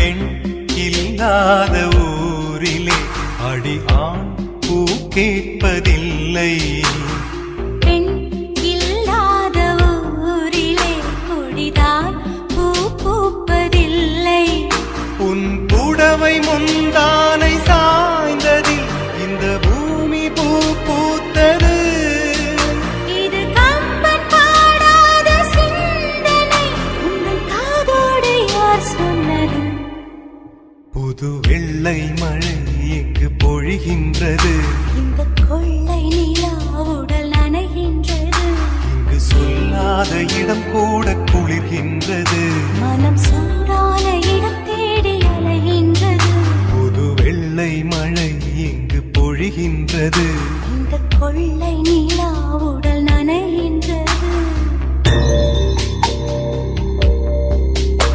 பெண் இல்லாத ஊரிலே அடி ஆண் பூ கேட்பதில்லை. பெண் இல்லாத ஊரிலே கொடிதான் பூ பூப்பதில்லை. உன் புடவை முந்தானை சாய்ந்ததில் இந்த பூமி பூ பூத்தது. இது கம்பன் பாடாத சிந்தனை, உங்கள் காதோடு யார் சொன்னது? புது வெள்ளை மழை இங்கு பொழிகின்றது. இந்த கொள்ளை நிலா உடல் நனைகின்றது. இங்கு சொல்லாத இடம் கூட குளிர்கின்றது. மனம்